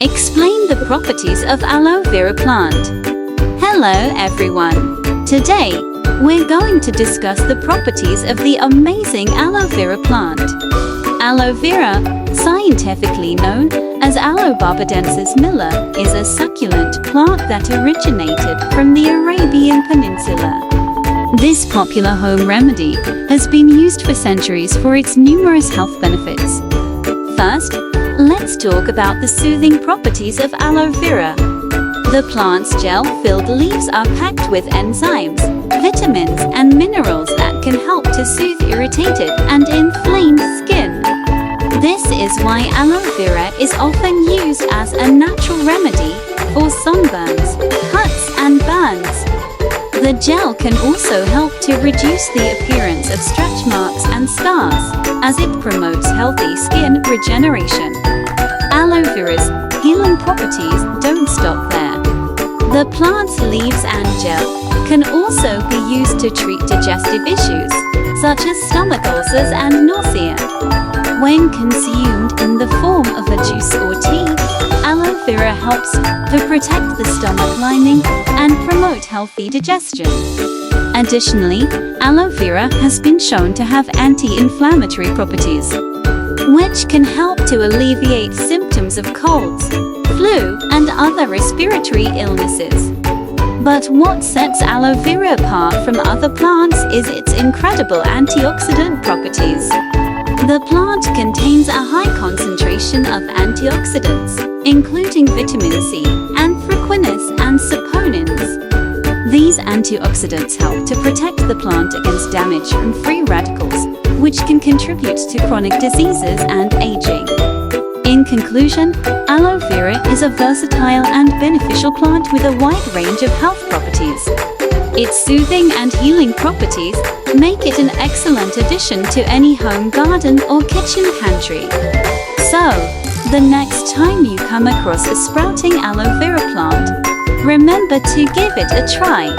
Explain the properties of aloe vera plant. Hello everyone. Today, we're going to discuss the properties of the amazing aloe vera plant. Aloe vera, scientifically known as Aloe barbadensis miller, is a succulent plant that originated from the Arabian Peninsula. This popular home remedy has been used for centuries for its numerous health benefits. First, let's talk about the soothing properties of aloe vera. The plant's gel-filled leaves are packed with enzymes, vitamins, and minerals that can help to soothe irritated and inflamed skin. This is why aloe vera is often used as a natural remedy for sunburns, cuts, and burns. The gel can also help to reduce the appearance of stretch marks and scars, as it promotes healthy skin regeneration. Aloe vera's healing properties don't stop there. The plant's leaves and gel can also be used to treat digestive issues, such as stomach ulcers and nausea. When consumed in the form of a juice or tea, aloe vera helps to protect the stomach lining and promote healthy digestion. Additionally, aloe vera has been shown to have anti-inflammatory properties, which can help to alleviate symptoms of colds, flu, and other respiratory illnesses. But what sets aloe vera apart from other plants is its incredible antioxidant properties. The plant contains a high concentration of antioxidants, including vitamin C, anthracnonics, and saponins. These antioxidants help to protect the plant against damage from free radicals, which can contribute to chronic diseases and aging. In conclusion, aloe vera is a versatile and beneficial plant with a wide range of health properties. Its soothing and healing properties make it an excellent addition to any home garden or kitchen pantry. So, the next time you come across a sprouting aloe vera plant, remember to give it a try.